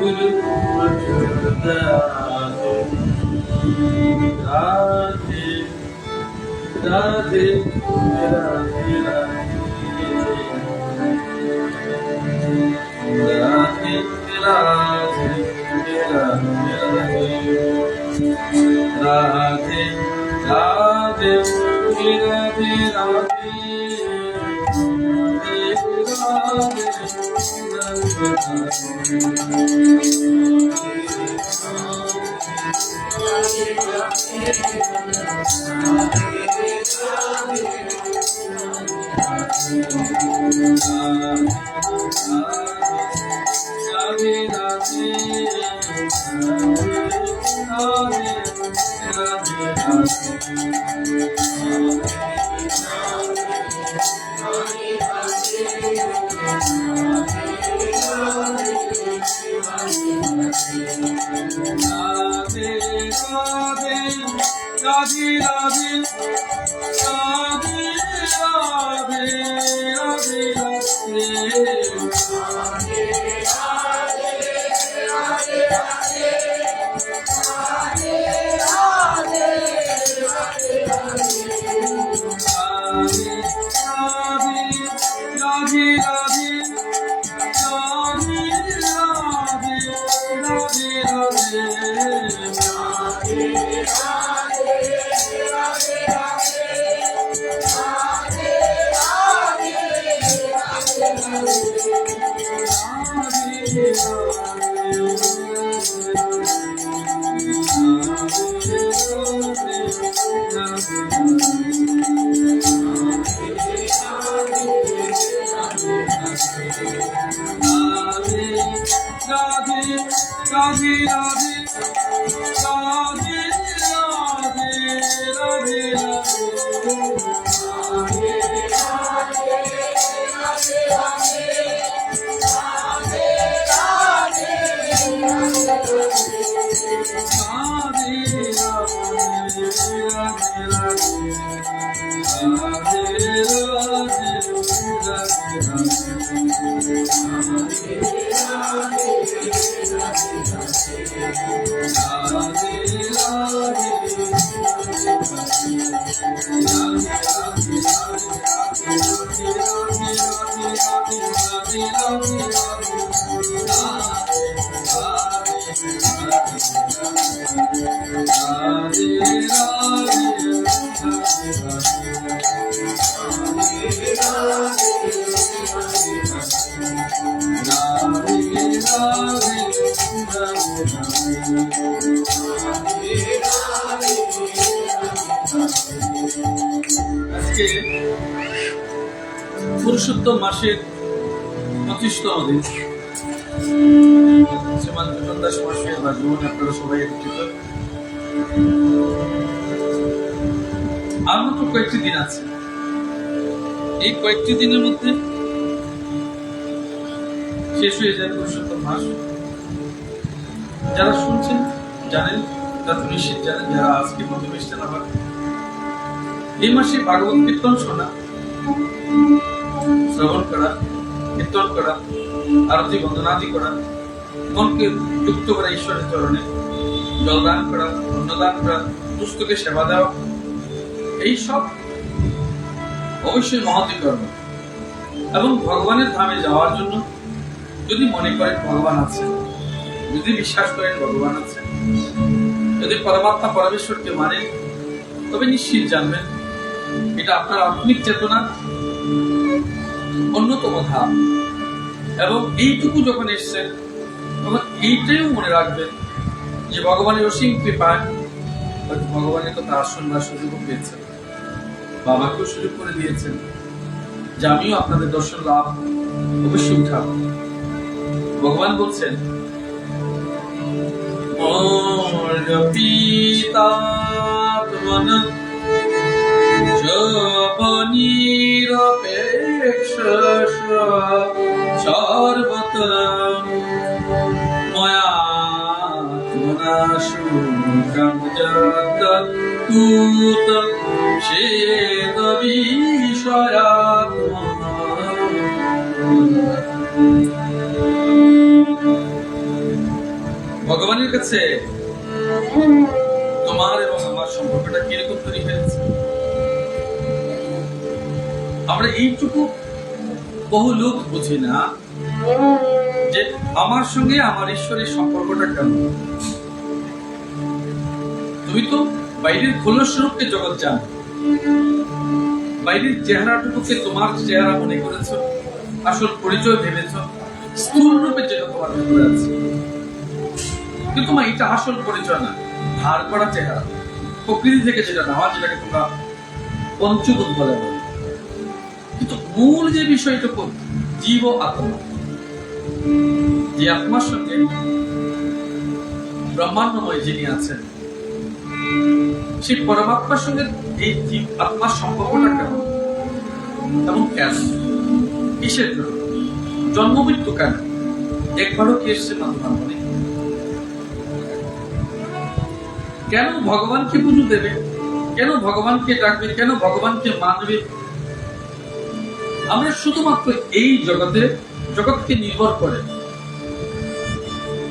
राधे পুরুষোত্তম মাসের 25তম দিন আপনারা সবাই একত্রিত। আর মাত্র কয়েকটি দিন আছে। এই কয়েকটি দিনের মধ্যে শেষ হয়ে যায় পুরুষোত্তম মাস। যারা শুনছেন জানেন, তারা তো নিশ্চিত জানেন, যারা আজকে মধ্যে মিশছেন আবার এই মাসে ভাগবত কীর্তন শোনা, শ্রবণ করা, কীর্তন করা, আরতি বন্দনাদি করা, মনকে যুক্ত করা ঈশ্বরের চরণে, জলদান করা, অন্নদান করা, পুস্তকে সেবা দেওয়া, এই সব অবশ্যই মহৎ কর্ম। এবং ভগবানের ধামে যাওয়ার জন্য যদি মনে করেন ভগবান আছে, যদি বিশ্বাস করেন ভগবান আছে, যদি পরমাত্মা পরমেশ্বরকে মানে, তবে নিশ্চিত জানবেন এটা আপনার আত্মিক চেতনা অন্যতম ধাপ। এবং এইটুকু যখন এসছেন তখন এইটাও মনে রাখবেন যে ভগবানের অসীম কৃপায় ভগবানের কথা আসন বা সুযোগ পেয়েছেন, বাবাকেও সুযোগ করে দিয়েছেন যে আমিও আপনাদের দর্শন লাভ অবশ্যই উঠাব। ভগবান বলছেন সর্বত্র ময়া শুকাম যত তুত শেদ বিষয়াত্মা। ভগবানের কাছে তোমার এবং আমার সম্পর্কটা কিরকম তৈরি হয়েছে? আমরা এইটুকু বহু লোক বুঝি না যে আমার সঙ্গে আমার ঈশ্বরের সম্পর্কটা কেমন। তুমি তো বাইরের খোলস রূপকে জগৎ জানো, বাইরের চেহারাটুকুকে তোমার চেহারা মনে করেছ, আসল পরিচয় ভেবেছ, স্থূল রূপে যেটা তোমার ভেতরে আছে। কিন্তু তোমার এটা আসল পরিচয় না, ধার করা চেহারা, প্রকৃতি থেকে যেটা নেওয়া, যেটাকে তোমরা পঞ্চভূত বলে বলো। কিন্তু মূল যে বিষয়টুকু জীব ও আত্মা, যে আত্মার সঙ্গে ব্রহ্মাণ্ডময় যিনি আছেন, সেই পরমাত্মার সঙ্গে এই জীব আত্মার সম্পর্কটা কেমন এবং কেন, কিসের জন্য, জন্ম মৃত্যু কেন, একবারও কি এসছে না তোমার মনে? কেন ভগবানকে পুজো দেবে, কেন ভগবানকে ডাকবে, কেন ভগবানকে মানবে? আমরা শুধুমাত্র এই জগৎকে নির্ভর করে,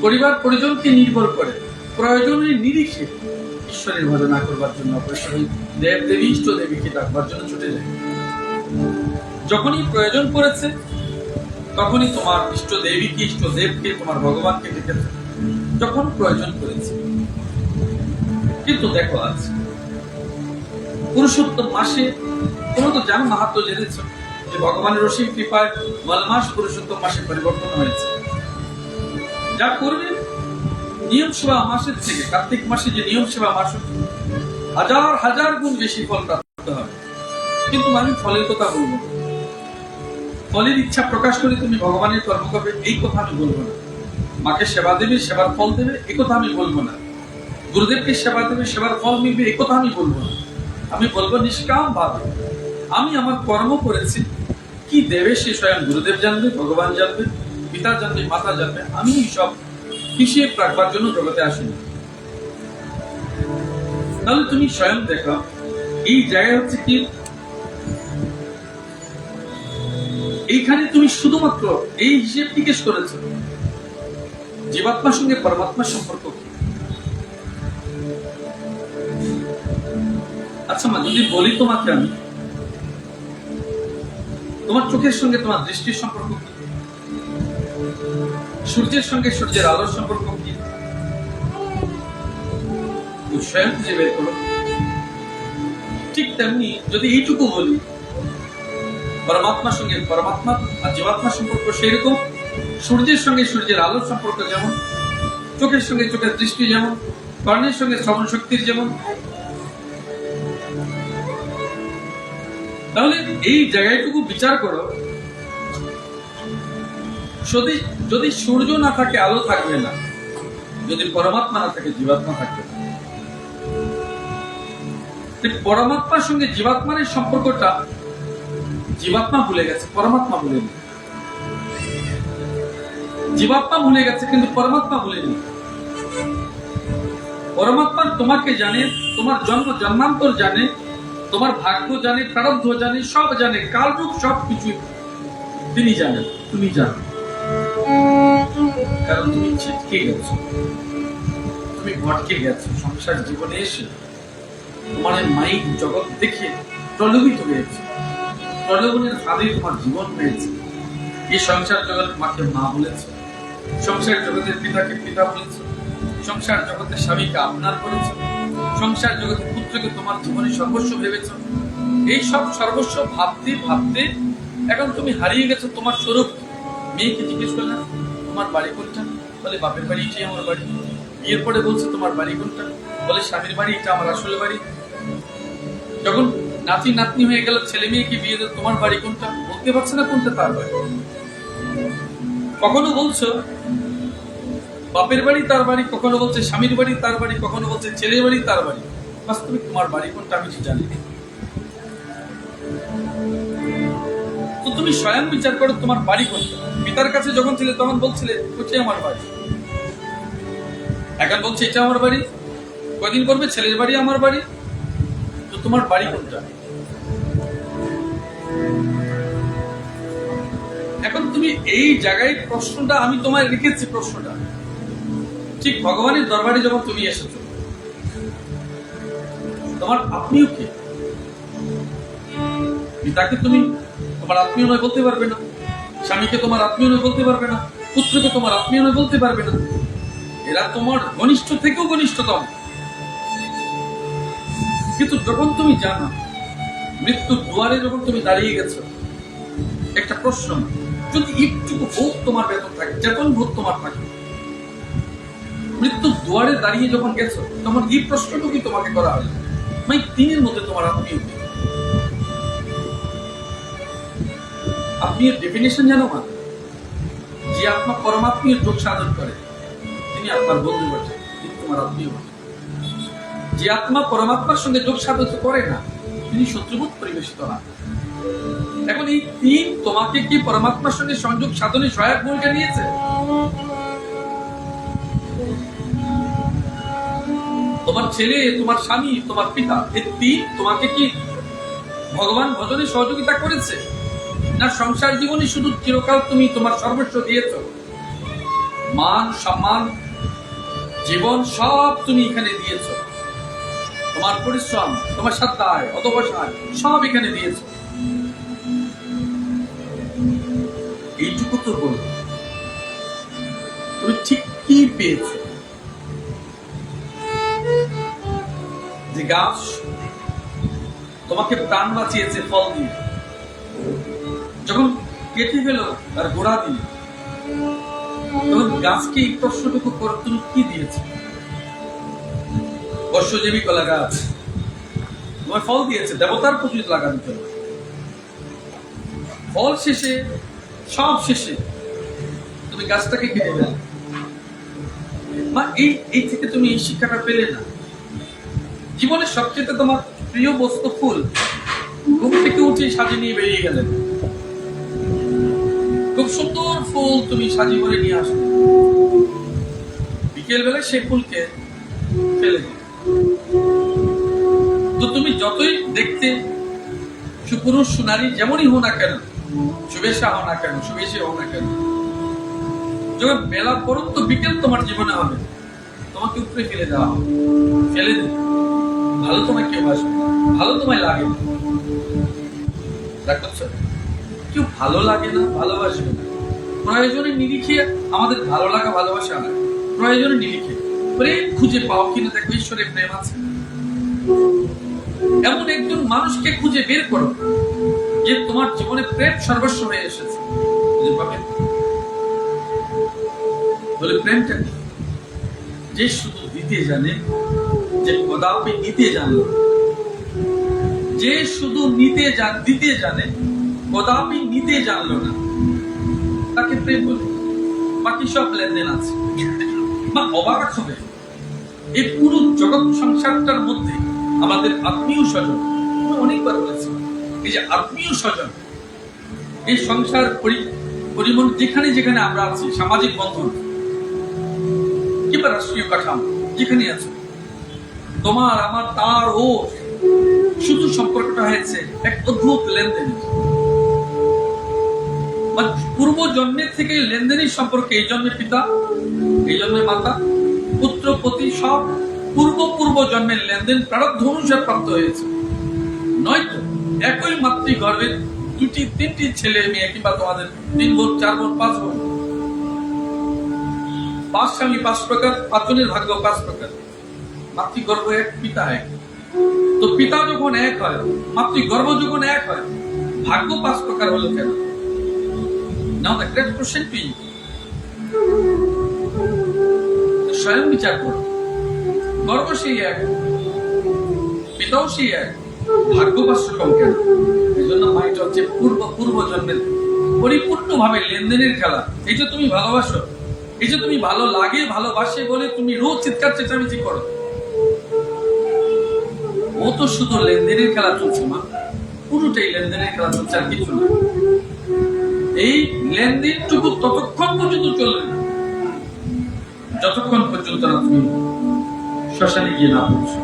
পরিবার পরিজনকে নির্ভর করে, প্রয়োজনের নিরিখে ঈশ্বরের ভজনা করবার জন্য, দেব দেবী ইষ্ট দেবীকে ডাকবার জন্য ছুটে যায়। যখনই প্রয়োজন পড়েছে তখনই তোমার ইষ্ট দেবীকে, ইষ্ট দেবকে, তোমার ভগবানকে ডেকেছে যখন প্রয়োজন পড়েছে। কিন্তু দেখো আজ পুরুষোত্তম মাসে, তোমরা তো জানো, মাহাত্ম্য জেনেছ যে ভগবানের অসীম কৃপায় মলমাস পুরুষোত্তম মাসে পরিবর্তন হয়েছে। যা করবে নিয়ম সেবা মাসের থেকে, কার্তিক মাসে যে নিয়ম সেবা মাস, হাজার হাজার গুণ বেশি ফল প্রাপ্ত হবে। কিন্তু আমি ফলের কথা বলবো না, ফলের ইচ্ছা প্রকাশ করে তুমি ভগবানের কর্ম করবে এই কথা আমি বলবো না। মাকে সেবা দেবে, সেবার ফল দেবে এই কথা আমি বলবো না। গুরুদেবকে সেবা দেবে, সেবার ফল মিলবে এই কথা আমি বলবো না। আমি বলবো নিষ্কাম ভাবে আমি আমার কর্ম করেছি, কি দেবে সে স্বয়ং গুরুদেব জানবে, ভগবান জানবে, পিতা জানবে, মাতা জানবে। আমি সব হিসেব রাখবার জন্য জগতে আসিনি। তাহলে তুমি স্বয়ং দেখো এই জায়গায় হচ্ছে কি, এইখানে তুমি শুধুমাত্র এই হিসেব জিজ্ঞেস করেছো জীবাত্মার সঙ্গে পরমাত্মার সম্পর্ক কি। আচ্ছা মা, যদি বলি তোমাকে আমি, তোমার চোখের সঙ্গে তোমার দৃষ্টির সম্পর্ক কি, সূর্যের সঙ্গে সূর্যের আলোর সম্পর্ক কি, স্বয়ং খুঁজে বের করো। ঠিক তেমনি যদি এইটুকু বলি পরমাত্মার সঙ্গে পরমাত্মা আর জীবাত্মার সম্পর্ক সেইরকম, সূর্যের সঙ্গে সূর্যের আলোর সম্পর্ক যেমন, চোখের সঙ্গে চোখের দৃষ্টি যেমন, কর্ণের সঙ্গে শ্রবণ শক্তির যেমন। তাহলে এই জায়গাটুকু বিচার করো, যদি সূর্য না থাকে আলো থাকবে না, যদি পরমাত্মা না থাকে জীবাত্মা থাকবে না। পরমাত্মার সঙ্গে জীবাত্মার সম্পর্কটা জীবাত্মা ভুলে গেছে, পরমাত্মা ভুলেনি। জীবাত্মা ভুলে গেছে কিন্তু পরমাত্মা ভুলেনি। পরমাত্মা তোমাকে জানে, তোমার জন্ম জন্মান্তর জানে, তোমার ভাগ্য জানে, প্রারব্ধ জানে, সব জানে, কালরূপ সব কিছু তিনি জানেন, তুমি জানো। কারণ তুমি ছিটকে গেছো, তুমি ভটকে গেছো সংসার জীবনে এসে, তোমার মাইক জগৎ দেখে প্রলোভিত হয়েছে, প্রলোভনের ফাঁদে তোমার জীবন হয়েছে। এই সংসার জগৎ মাকে মা বলেছে, সংসার জগতের পিতাকে পিতা বলেছে, সংসার জগতের স্বামীকে আপনার করেছে, সংসার জগতের পুত্রকে তোমার জীবনে সর্বস্ব ভেবেছ। এই সব সর্বস্ব ভাবতে ভাবতে এখন তুমি হারিয়ে গেছো তোমার স্বরূপ। মেয়েকে জিজ্ঞেস করলে তোমার বাড়ি কোনটা, বলে বাপের বাড়ি, এটাই আমার বাড়ি। বিয়ের পরে বলছে তোমার বাড়ি কোনটা, বলে স্বামীর বাড়ি, এটা আমার আসলে বাড়ি। যখন নাতি নাতনি হয়ে গেল, ছেলে মেয়েকে বিয়ে দেয়, তোমার বাড়ি কোনটা, বলতে পারছে না কোনটা তার বাড়ি। কখনো বলছো বাপের বাড়ি তার বাড়ি, কখনো বলছে স্বামীর বাড়ি তার বাড়ি, কখনো বলছে ছেলের বাড়ি তার বাড়ি। বাস্তবিক তোমার বাড়ি কোনটা আমি জানি না। তো তুমি স্বয়ং বিচার করো তোমার বাড়ি কোনটা। পিতার কাছে যখন ছিলে তখন বলছিলে ওটাই আমার বাড়ি, এখন বলছে এটা আমার বাড়ি। কদিন করবে ছেলের বাড়ি আমার বাড়ি। তো তোমার বাড়ি কোনটা? এখন তুমি এই জায়গায় প্রশ্নটা আমি তোমায় রেখেছি, প্রশ্নটা ঠিক ভগবানের দরবারে যখন তুমি এসেছো, তোমার আত্মীয় কে? পিতাকে তুমি তোমার আত্মীয় নয় বলতে পারবে না, স্বামীকে তোমার আত্মীয় নয় বলতে পারবে না, পুত্রকে তোমার আত্মীয় নয় বলতে পারবে না। এরা তোমার ঘনিষ্ঠ থেকেও ঘনিষ্ঠতম। কিন্তু যখন তুমি জানো মৃত্যুর দুয়ারে যখন তুমি দাঁড়িয়ে গেছো, একটা প্রশ্ন, যদি একটুকু বোধ তোমার বেতন থাকে, চেতন বোধ তোমার থাকে, মৃত্যুর দুয়ারে দাঁড়িয়ে যখন গেছো, তখন এই প্রশ্নটুকুই তোমাকে করা হয়, মানে তিনের মধ্যে তোমার আত্মীয় কে? আত্মীয়ের ডেফিনেশন জানো না? যে আত্মা পরমাত্মীয় যোগ সাধন করে তিনি আত্মার বন্ধু বটে, তিনি তোমার আত্মীয় বটে। যে আত্মা পরমাত্মার সঙ্গে যোগ সাধন করে না, তিনি শত্রুবোধ পরিবেশিত না। এখন এই তিন তোমাকে কি পরমাত্মার সঙ্গে সংযোগ সাধনে সহায়ক ভূমিকা নিয়েছে? তোমার ছেলে, তোমার স্বামী, তোমার পিতা, এই তিন তোমাকে কি ভগবান ভজনে সহযোগিতা করেছে? না সংসার জীবনে শুধু চিরকাল তুমি তোমার সর্বস্ব দিয়েছ? মান, সম্মান, জীবন সব তুমি এখানে দিয়েছ, তোমার পরিশ্রম, তোমার সাধ্যায়, অধ্যবসায় সব এখানে দিয়েছ। এইটুকু তো বল, তুমি ঠিক কি পেয়েছ? যে গাছ তোমাকে প্রাণ বাঁচিয়েছে ফল দিয়ে, যখন কেটে গেল তার গোড়া দিয়ে, তখন গাছকে এই প্রশ্নটুকু করে তুমি কি দিয়েছ? বর্ষজীবী কলা গাছ তোমার ফল দিয়েছে, দেবতার পুজো লাগানোর জন্য। ফল শেষে, সব শেষে তুমি গাছটাকে কেটে গেলে। মা এই থেকে তুমি এই শিক্ষাটা পেলে না? জীবনের সবচেয়ে তোমার প্রিয় বস্তু ফুল, ঘুম থেকে উঠে সাজিয়ে নিয়ে বেরিয়ে গেলেন, খুব সুন্দর ফুল তুমি সাজিয়ে করে নিয়ে আসো, বিকেল বেলায় সেই ফুলকে ফেলে দিলে। তো তুমি যতই দেখতে সুপুরুষ সুনারী যেমনই হো না কেন, শুভেচ্ছা হও না কেন, শুভেচ্ছা হও না কেন, যখন বেলা পর্যন্ত বিকেল তোমার জীবনে হবে, তোমাকে উপরে ফেলে দেওয়া হবে, ফেলে দেবে। ভালো তোমায় কেউ আসবে, ভালো তোমায় লাগে না, দেখছ? কেউ ভালো লাগে না, ভালোবাসবে না। প্রয়োজনে নিরিখে আমাদের ভালো লাগা ভালোবাসা হয়, প্রয়োজনে নিরিখে প্রেম খুঁজে পাও কিনা দেখো ঈশ্বরের প্রেম আছে। এমন একজন মানুষকে খুঁজে বের করো যে তোমার জীবনে প্রেম সর্বস্ব হয়ে এসেছে, খুঁজে পাবে? বলে প্রেমটা যে শুধু দিতে জানে, যে কদাপি নিতে জানলো, যে শুধু দিতে জানে, কদাপি নিতে জানলো না, তাকে প্রেম বলে। বাকি সব লেনদেন আছে। অবাক হবে, এই পুরো জগৎ সংসারটার মধ্যে আমাদের আত্মীয় স্বজন, অনেকবার বলেছি, এই যে আত্মীয় স্বজন, এই সংসার পরিমণ্ডল যেখানে যেখানে আমরা আছি, সামাজিক বন্ধন কিংবা রাষ্ট্রীয় কাঠামো যেখানে আছে, তোমার আমার তার ও শুধু সম্পর্কটা হয়েছে এক অদ্ভুত লেনদেন। পূর্ব জন্মের থেকে লেনদেনের সম্পর্কে, এই জন্মের পিতা, এই জন্মের মাতা, পুত্র পতি সব পূর্ব জন্মের লেনদেন প্রারব্ধ অনুসারে প্রাপ্ত হয়েছে। নয়তো একই মাতৃগর্ভের দুটি তিনটি ছেলে মেয়ে, কিংবা তোমাদের 3 বোন 4 বোন 5 বোন, 5 স্বামী 5 প্রকার, 5 জনের ভাগ্য 5 প্রকার, মাতৃগর্ভ এক, পিতা এক। তো পিতা যখন এক হয়, মাতৃগর্ভ যখন এক হয়, ভাগ্য 5 প্রকার হলো কেন? Now the great question to you, স্বয়ং বিচার করো। গর্ব সেই এক, পিতাও সেই এক, ভাগ্য 5 রকম কেন? এই জন্য মাইট হচ্ছে পূর্ব জন্মের পরিপূর্ণভাবে লেনদেনের খেলা। এই যে তুমি ভালোবাসো, এই যে তুমি ভালো লাগে, ভালোবাসে বলে তুমি রোজ চিৎকার চেঁচামেচি করো, ও তো শুধু লেনদেনের খেলা চলছে। মা, পুরোটাই লেনদেনের খেলা চলছে, আর কিছু না। এই লেনদেনটুকু ততক্ষণ পর্যন্ত চলবে না যতক্ষণ পর্যন্ত না তুমি শ্মশানে গিয়ে না পৌঁছো।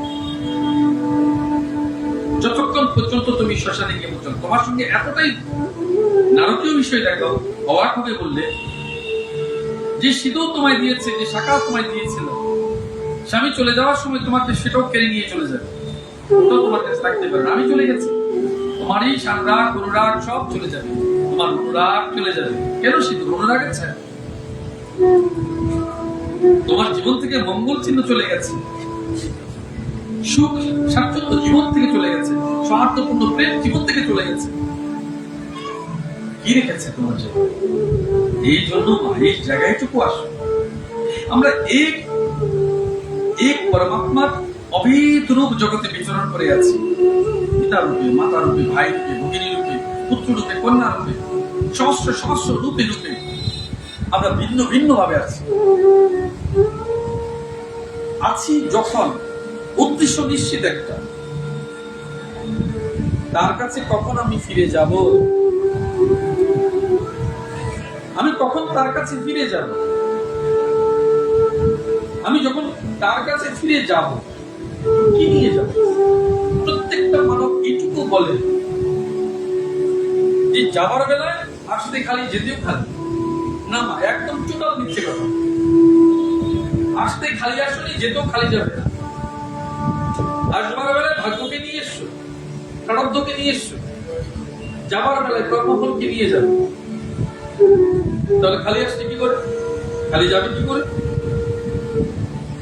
যতক্ষণ পর্যন্ত তুমি শ্মশানে গিয়ে পৌঁছো, তোমার সঙ্গে এতটাই নারকীয় বিষয় দেখো, অবাক হবে বললে যে সিঁদুর তোমায় দিয়েছে, যে শাখা তোমায় দিয়েছিল, স্বামী চলে যাওয়ার সময় তোমাকে সেটাও কেড়ে নিয়ে চলে যাবে, ওটাও তোমার কাছে থাকতে পারে না। আমি চলে গেছি, তোমার এই সানরাগ অনুরাগ সব চলে যাবে, তোমার অনুরাগ চলে যাবে। কেন সিঁদুর? অনুরাগ আছে। তোমার জীবন থেকে মঙ্গল চিহ্ন চলে গেছে, সুখ স্বাচ্ছন্দ্য জীবন থেকে চলে গেছে, সৌহার্দ্যপূর্ণ প্রেম জীবন থেকে চলে গেছে। কি রেখেছে তোমার জীবন? এই জন্য এই জায়গায়টুকু আসো। আমরা এক এক পরমাত্মার অভেদ রূপ জগতে বিচরণ করে আছি, পিতা রূপে, মাতা রূপে, ভাই রূপে, ভগিনী রূপে, পুত্র রূপে, কন্যা রূপে, সহস্র সহস্র রূপে রূপে আমরা ভিন্ন ভিন্ন ভাবে আছি। যখন উদ্দেশ্য নিশ্চিত একটা, তার কাছে কখন আমি ফিরে যাব, আমি কখন তার কাছে ফিরে যাব, আমি যখন তার কাছে ফিরে যাব, কি নিয়ে যাব? প্রত্যেকটা মানব এইটুকু বলে যে যাবার বেলায় আসতে খালি, যেতেও খালি। না মা, একদম টোটাল মিথ্যে কথা। আসতে খালি আসলে, যেতেও খালি যাবে না। আসবার বেলায় ভাগ্যকে নিয়ে এসছো, প্রারব্ধকে নিয়ে এসছো, যাবার বেলায় কর্মফলকে নিয়ে যাবে। তাহলে খালি আসতে কি করে, খালি যাবে কি করে?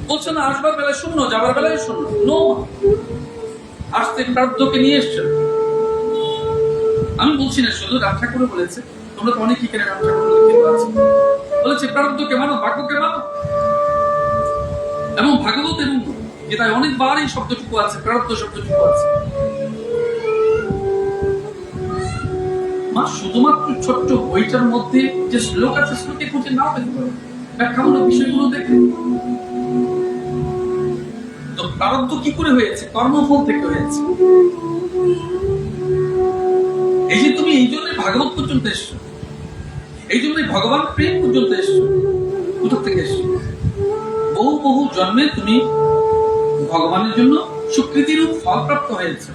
বলছে না আসবার বেলায় শূন্য, যাবার বেলায় শূন্য। নো, আসতে প্রারব্ধকে নিয়ে এসছো। আমি বলছি না শুধু রাম ঠাকুর বলেছে, তোমরা তো অনেক কি কেন রাম ঠাকুর বলেছে প্রারব্ধকে মানো, ভাগ্যকে মানো। এবং ভাগবত এবং গীতায় অনেকবার এই শব্দটুকু আছে, প্রারব্ধ শব্দটুকু আছে। মা শুধুমাত্র ছোট্ট বইটার মধ্যে যে শ্লোক আছে, শ্লোকে খুঁজে নাও পেতে পারো, ব্যাখ্যামূলক বিষয়গুলো দেখে। তো প্রারব্ধ কি করে হয়েছে? কর্মফল থেকে হয়েছে। এই যে তুমি এই জন্য ভাগবত পর্যন্ত এসছো, এই জন্য ভগবান প্রেম পর্যন্ত এসছো, কোথা থেকে এসছো? বহু বহু জন্মে তুমি ভগবানের জন্য স্বীকৃতিরূপ ফল প্রাপ্ত হয়েছে।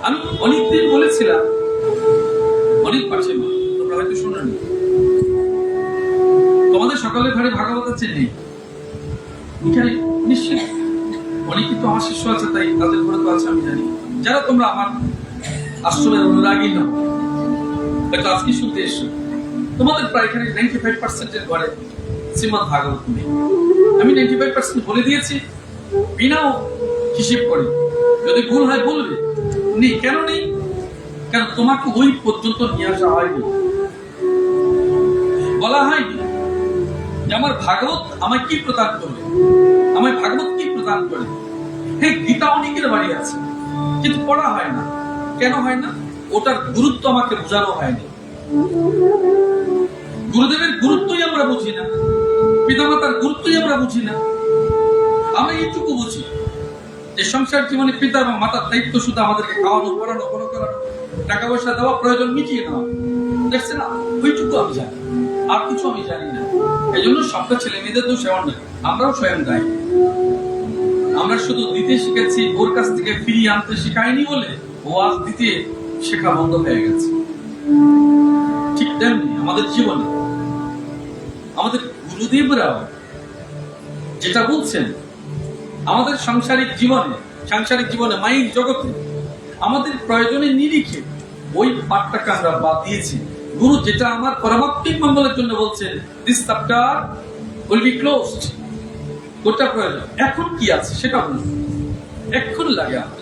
আমি অনেকদিন বলেছিলাম, অনেক পাশে তোমরা হয়তো শোনোনি, তোমাদের সকলের ঘরে ভাগবত আছে নেই? এখানে নিশ্চয় অনেকে তো আমার শিষ্য আছে, তাই তাদের ঘরে তো আছে আমি জানি। যারা তোমরা আমার আশ্রমের অনুরাগী নও, হয়তো আজকে শুনতে এসছো, তোমাদের প্রায় এখানে 95% ঘরে শ্রীমদ ভাগবত নেই। আমি 95% বলে দিয়েছি, বিনা হিসেব করে। যদি ভুল হয় বলবে নেই। কেন নেই? কেন তোমাকে ওই পর্যন্ত নিয়ে আসা হয়নি, বলা হয়নি যে আমার ভাগবত আমায় কি প্রদান করবে, আমার ভাগবত কি প্রদান করে। হ্যাঁ, গীতা অনেকের বাড়ি আছে, কিন্তু পড়া হয় না। কেন হয় না? ওটার গুরুত্ব আমাকে বোঝানো হয়নি। গুরুদেবের গুরুত্বই আমরা বুঝি না, পিতামাতার গুরুত্বই আমরা বুঝি না। আমরা এইটুকু বুঝি যে সংসার জীবনে পিতা এবং মাতার দায়িত্ব শুধু আমাদেরকে খাওয়ানো, পড়ানো, বড় করানো, টাকা পয়সা দেওয়া, প্রয়োজন মিটিয়ে নেওয়া। দেখছে না, ওইটুকু আমি জানি, আর কিছু আমি জানি না। এই জন্য সবটা ছেলে মেয়েদের দোষ এমন না, আমরাও স্বয়ং দায়ী। আমরা শুধু দিতে শিখেছি, ওর কাছ থেকে ফিরিয়ে আনতে শিখাইনি বলে ও আজ দিতে শেখা বন্ধ হয়ে গেছে। ঠিক তেমনি আমাদের জীবনে আমাদের গুরুদেবরাও যেটা বলছেন, আমাদের সাংসারিক জীবনে মাইক জগতে আমাদের প্রয়োজনের নিরিখে ওই পাঠটাকে আমরা বাদ দিয়েছি। গুরু যেটা আমার পরমাত্মিক মঙ্গলের জন্য বলছেন, this chapter will be closed, গোটা প্রয়োজন এখন কি আছে সেটা বলুন। এখন লাগে আমার,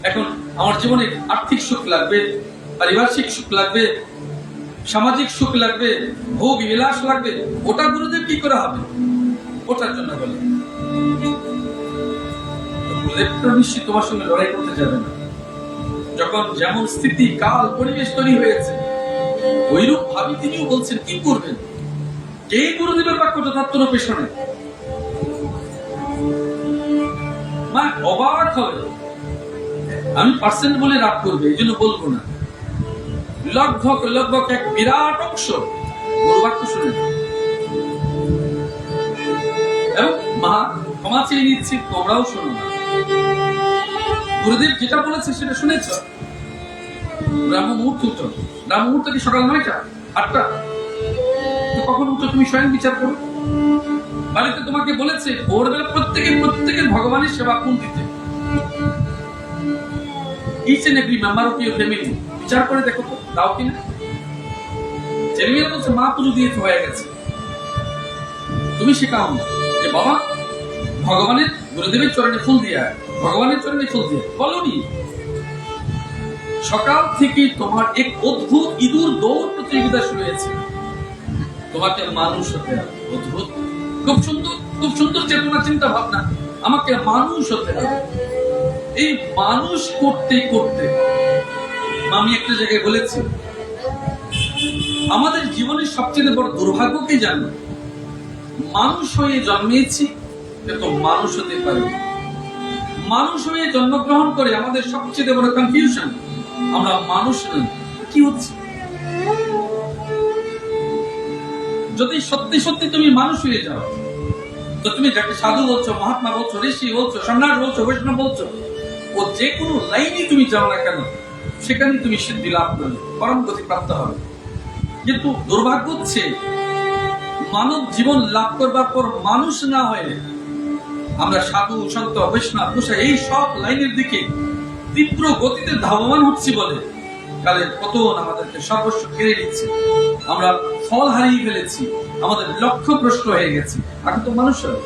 এখন আমার জীবনে আর্থিক সুখ লাগবে, পারিপার্শ্বিক সুখ লাগবে, সামাজিক সুখ লাগবে, ভোগ বিলাস লাগবে, ওটা গুরুদেব কি করে হবে? ওটার জন্য বলে গুরুদেবটা নিশ্চিত তোমার সঙ্গে লড়াই করতে যাবে না। যখন যেমন স্থিতি, কাল, পরিবেশ তৈরি হয়েছে, ওইরূপ ভাবি তিনিও বলছেন কি করবেন। কে গুরুদেবের বাক্য যথার্থ পেছনে মা অবাক হবে। আমি পার্সেন্ট বলে রাগ করবে, এই জন্য বলবো না। লগভগ এক বিরাট অংশ গুরু বাক্য শুনে এবং মা ক্ষমা চেয়ে নিচ্ছি, তোমরাও শোনো না। গুরুদেব যেটা বলেছে সেটা শুনেছ? ব্রাহ্ম মুহূর্ত কি সকাল 9টা 8টা? কখন উঠো তুমি স্বয়ং বিচার করো। বাড়িতে তোমাকে বলেছে ভোরবেলা প্রত্যেকের ভগবানের সেবা কোন দিতে। Each and every member of your family বিচার করে দেখো তো দাও কিনা। জেরেমিয়া বলছে মা পুজো দিয়ে হয়ে গেছে, তুমি শেখাও না যে বাবা ভগবানের গুরুদেবের চরণে ফুল দিয়া, ভগবানের চরণে ফুল দিয়ে বলনি। সকাল থেকে তোমার এক অদ্ভুত ইঁদুর দৌড় প্রতিযোগিতা শুরু হয়েছে। তোমাকে মানুষ হতে হবে। অদ্ভুত, খুব সুন্দর চেতনা চিন্তা ভাবনা। আমাকে মানুষ হতে হবে। এই মানুষ করতে করতে আমি একটা জায়গায় বলেছি আমাদের জীবনের সবচেয়ে বড় দুর্ভাগ্য কি জানো? মানুষ হয়ে জন্মেছি কিন্তু মানুষ হতে পারি। মানুষ হয়ে জন্মগ্রহণ করে আমাদের সবচেয়ে বড় কনফিউশন, আমরা মানুষ নই। কি হচ্ছে? যদি সত্যি সত্যি তুমি মানুষ হয়ে যাও তো তুমি যাকে সাধু বলছো, মহাত্মা বলছো, ঋষি বলছো, সন্ন্যাস বলছো, বৈষ্ণব বলছো, ও যে কোনো লাইনে তুমি যাও না কেন সেখানে তুমি সিদ্ধি লাভ করবে, পরম গতি প্রাপ্ত হবে। কিন্তু দুর্ভাগ্য হচ্ছে মানব জীবন লাভ করবার পর মানুষ না হয়ে আমরা সাধু, সন্ত, বৈষ্ণব, গোসাই এই সব লাইনের দিকে তীব্র গতিতে ধাবমান হচ্ছি বলে কালের পতন আমাদেরকে সর্বস্ব কেড়ে নিচ্ছে। আমরা ফল হারিয়ে ফেলেছি, আমাদের লক্ষ্য ভ্রষ্ট হয়ে গেছে। এখন তো মানুষ হবে।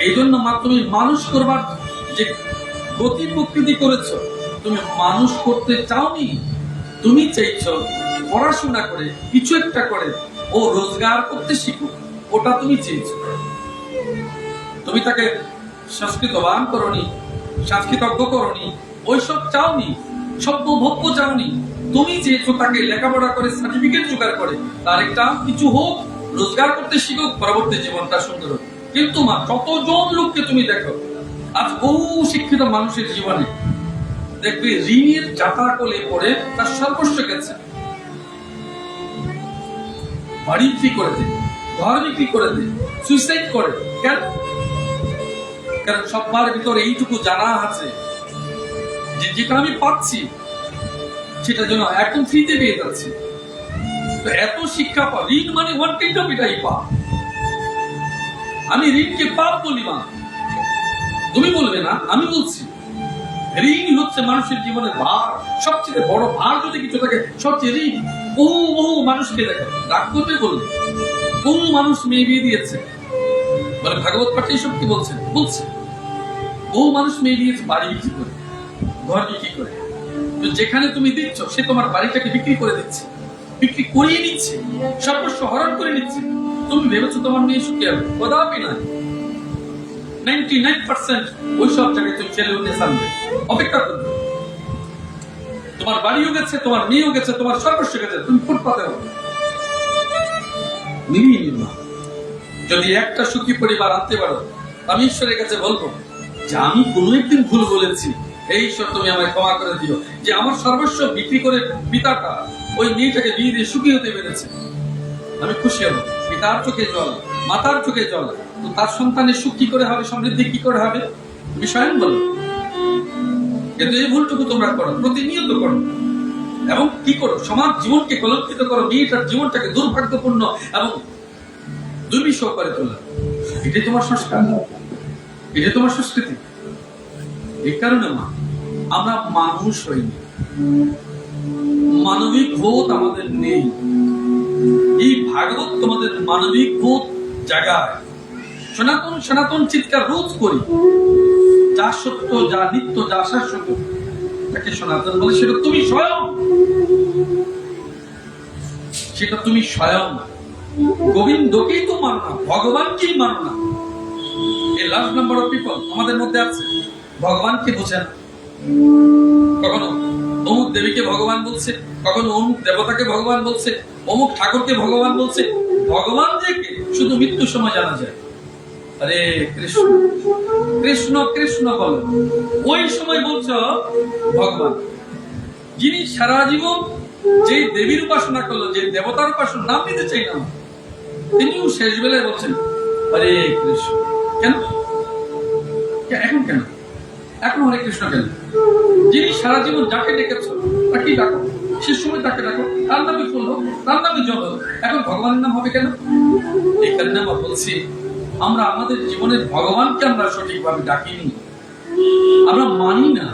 এই জন্য মা তুমি মানুষ করবার যে গতি প্রকৃতি করেছ, তুমি মানুষ করতে চাওনি। তুমি চাইছো পড়াশোনা করে কিছু একটা করে ও রোজগার করতে শিখুক, ওটা তুমি চেয়েছো। তুমি তাকে সংস্কৃতবান করনি, সংস্কৃতজ্ঞ করনি, ওইসব চাওনি, সভ্যভোগ্য চাওনি। তুমি চেয়েছো তাকে লেখাপড়া করে সার্টিফিকেট জোগাড় করে তার একটা কিছু হোক, রোজগার করতে শিখুক, পরবর্তী জীবনটা সুন্দর হোক। কিন্তু মা কতজন লোককে তুমি দেখো আজ বহু শিক্ষিত মানুষের জীবনে দেখবে ঋণের যাতা কোলে পড়ে তার সর্বস্ব গেছে। বাড়ি বিক্রি করে দেয়, ঘর বিক্রি করে দেয়, সুইসাইড করে। কেন? কারণ সবার ভিতরে এইটুকু জানা আছে যে যেটা আমি পাচ্ছি সেটা যেন একদম ফ্রিতে পেয়ে যাচ্ছি। তো এত শিক্ষা পা, ঋণ মানে ওয়ান কাইন্ড অফ এটাই পাপ। আমি ঋণকে পাপ বলি মা, তুমি বলবে না, আমি বলছি। ঋণ হচ্ছে মানুষের জীবনের ভার, সবচেয়ে বড় ভার যদি কিছু থাকে সবচেয়ে ঋণ। বহু মানুষকে দেখো, রাগ করবে বলবে, বহু মানুষ মেয়ে বিয়ে দিয়েছে বলে ভাগবত পাঠে এইসব কি বলছে? বলছে বহু মানুষ মেয়ে দিয়েছে বাড়ি বিক্রি করে, ঘর বিক্রি করে। তো যেখানে তুমি দিচ্ছ সে তোমার বাড়িটাকে বিক্রি করে দিচ্ছে, বিক্রি করিয়ে নিচ্ছে, সর্বস্ব হরণ করে নিচ্ছে। তুমি ভেবেছো তোমার মেয়ে সুখী হবে? কদাপি নয়। 99% ওই সব জায়গায় তুমি ছেলে উঠে সামনে অপেক্ষা করবে। তোমার বাড়িও গেছে, তোমার মেয়েও গেছে, তোমার সর্বস্ব গেছে, তুমি ফুটপাতে হবে। মিলিয়ে নিল না। যদি একটা সুখী পরিবার আনতে পারো, আমি ঈশ্বরের কাছে বলবো যে আমি কোনো একদিন ভুল বলেছি, এই ঈশ্বর তুমি আমায় ক্ষমা করে দিও, যে আমার সর্বস্ব বিক্রি করে পিতাটা ওই মেয়েটাকে বিয়ে দিয়ে সুখী হতে পেরেছে। আমি খুশি হব। পিতার চোখে জল, মাতার চোখে জল, তো তার সন্তানের সুখ কি করে হবে, সমৃদ্ধি কি করে হবে? তুমি স্বয়ং বলো। কিন্তু এই ভুলটুকু তোমরা করো, প্রতিনিয়ত করো, এবং কি করো? সমাজ জীবনকে কলঙ্কিত করো, মেয়েটার জীবনটাকে দুর্ভাগ্যপূর্ণ এবং দুর্বিষহ করে তোলা। এটাই তোমার সংস্কার, এটাই তোমার সংস্কৃতি। এই কারণে মা আমরা মানুষ হইনি, মানবিক বোধ আমাদের নেই। এই ভাগবত তোমাদের মানবিক বোধ জাগায়। সনাতন চিৎকার রোধ করি, যা সত্য, যা নিত্য, যা শাশ্বত তাকে সনাতন বলে। সেটা তুমি স্বয়ং, সেটা তুমি স্বয়ং। গোবিন্দকেই তো মানো না, ভগবানকেই মানো না। এই লাস্ট নাম্বার অফ পিপল আমাদের মধ্যে আছে, ভগবানকে বোঝে না। কখনো অমুক দেবীকে ভগবান বলছে, কখনো অমুক দেবতাকে ভগবান বলছে, অমুক ঠাকুরকে ভগবান বলছে। ভগবান যে শুধু মৃত্যুর সময় জানা যায়। আরে কৃষ্ণ কৃষ্ণ কৃষ্ণ বলো, ওই সময় বলছো ভগবান। যিনি সারা জীবন যে দেবীর উপাসনা করলো, যে দেবতার উপাসনা নাম নিতে চাই না, তিনিও শেষ বেলায় বলছেন হরে কৃষ্ণ। কেন? এখন কেন? এখন হরে কৃষ্ণ কেন? যিনি সারা জীবন যাকে ডেকেছ তাকেই ডাকো। সে সময় তাকে ডাকো, তার নামে ফুল হোক, তার নামে জল হোক। এখন ভগবানের নাম হবে কেন? এই কারণে আমরা বলছি, আমরা আমাদের জীবনের ভগবানকে আমরা সঠিকভাবে ডাকিনি, আমরা মানি না।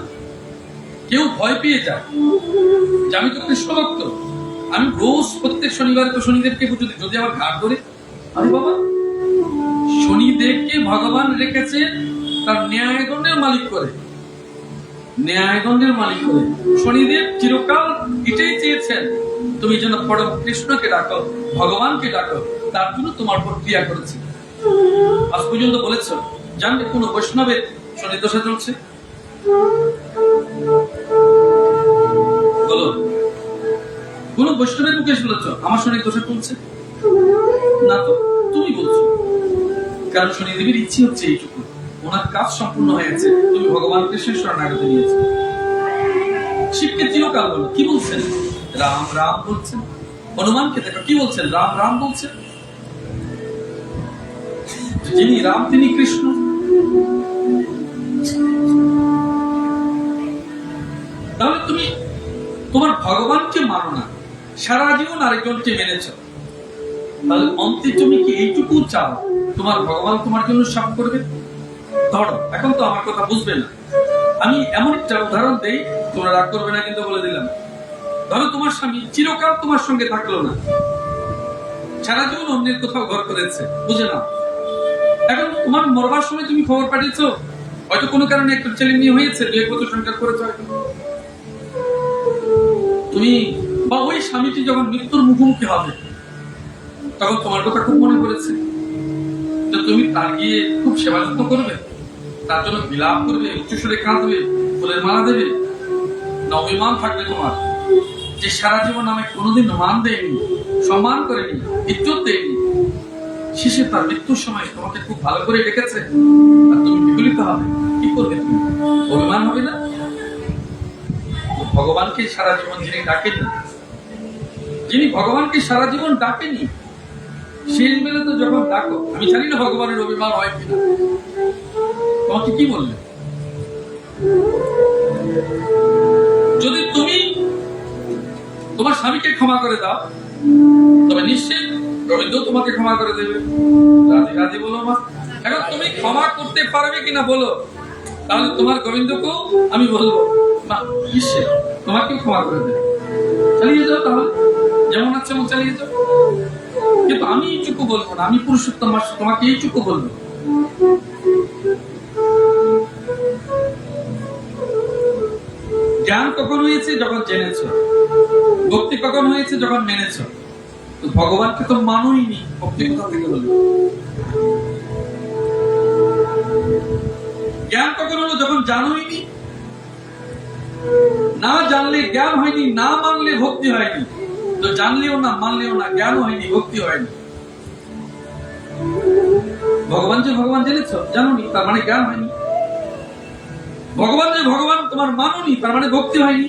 কেউ ভয় পেয়ে যায় যে আমি তো কৃষ্ণ ভক্ত, আমি রোজ প্রত্যেক শনিবারে তো শনিদেবকে পুজো দিই, যদি আমার ঘাট ধরে, আরে বাবা, শনিদেবকে ভগবান রেখেছে তার ন্যায়দণ্ডের মালিক করে, ন্যায়দণ্ডের মালিক করে। শনিদেব চিরকাল এটাই চেয়েছেন তুমি যেন পরম কৃষ্ণকে ডাকো, ভগবানকে ডাকো, তার জন্য তোমার উপর ক্রিয়া করেছে। আজ পর্যন্ত বলেছ জানবে কোন বৈষ্ণবের শনি দশা চলছে? বলো, কোন বৈষ্ণবের মুখে শুনেছ আমার শনি দশা চলছে? না তো, তুমি বলছো। কারণ শনিদেবের ইচ্ছে হচ্ছে এইটুকু, ওনার কাজ সম্পূর্ণ হয়েছে, তুমি ভগবান কৃষ্ণের শরণাগতি নিয়েছো। শিবকে চিরকাল বলো, কি বলছেন? রাম রাম বলছেন। হনুমানকে দেখো, কি বলছেন? রাম রাম বলছেন। যিনি রাম তিনি কৃষ্ণ। তাহলে তুমি তোমার ভগবানকে মানো না, সারা জীবন আরেকজনকে মেনেছ, তাহলে অন্তে তুমি কি এইটুকু চাও তোমার ভগবান তোমার জন্য সব করবে? ধরো, এখন তো আমার কথা বুঝবে না, আমি এমন একটা উদাহরণ দেই, তোমরা রাগ করবে না কিন্তু বলে দিলাম। ধরো তোমার স্বামী চিরকাল তোমার সঙ্গে থাকলো না, সারা জীবন অন্যের কোথাও ঘর করেছে, বুঝে না। এখন তোমার মরবার সময় তুমি খবর পাঠিয়েছো, হয়তো কোনো কারণে একটা ছেলে নিয়ে হয়েছে, 2 বছর সংসার করেছো, তুমি বা ওই স্বামীটি যখন মৃত্যুর মুখোমুখি হবে তখন তোমার কথা খুব মনে পড়েছে, তো তুমি তার গিয়ে খুব সেবা যত্ন করবে, তার জন্য বিলাপ করবে, উচ্চস্বরে কাঁদবে, ফুলের মালা দেবে, না অভিমান থাকবে তোমার যে সারা জীবন আমাকে কোনোদিন মান দেয়নি, সম্মান করেনি, ইজ্জত দেয়নি, শেষে তার মৃত্যুর সময় তোমাকে খুব ভালো করে রেখেছে, আর তুমি বিগলিত হবে? কি করবে তুমি? অভিমান হবে না? ভগবানকে সারা জীবন যিনি ডাকেনি, যিনি ভগবানকে সারা জীবন ডাকেনি, শেষ বেলা তো যখন ডাকো, আমি জানি না ভগবানের অভিমান হয় কিনা, তোমাকে কি বললে? যদি তুমি তোমার স্বামীকে ক্ষমা করে দাও, তবে নিশ্চয়ই গোবিন্দ তোমাকে ক্ষমা করে দেবে। রাধে রাধে বলো মা। এখন তুমি ক্ষমা করতে পারবে কিনা বলো, তাহলে তোমার গোবিন্দকেও আমি বলবো মা নিশ্চয় তোমাকেও ক্ষমা করে দেবে। চালিয়ে যাও, তাহলে যেমন আছে তেমন চালিয়ে যাও। কিন্তু আমি এইটুকু বলবো না, আমি পুরুষোত্তম তোমাকে এইটুকু বলবো, জ্ঞান কখন হয়েছে? যখন জেনেছ। ভক্তি কখন হয়েছে? যখন মেনেছ। তো ভগবানকে তো মানোইনি, ভক্তি কোথা থেকে হলো? জ্ঞান কখন হলো? যখন জানোইনি। না জানলে জ্ঞান হয়নি, না মানলে ভক্তি হয়নি। তো জানলেও না, মানলেও না, জ্ঞান হয়নি, ভক্তি হয়নি। ভগবান যে ভগবান জেনেছ, জানোনি, তার মানে জ্ঞান হয়নি। ভগবান যে ভগবান তোমার মানোনি, তার মানে ভক্তি হয়নি।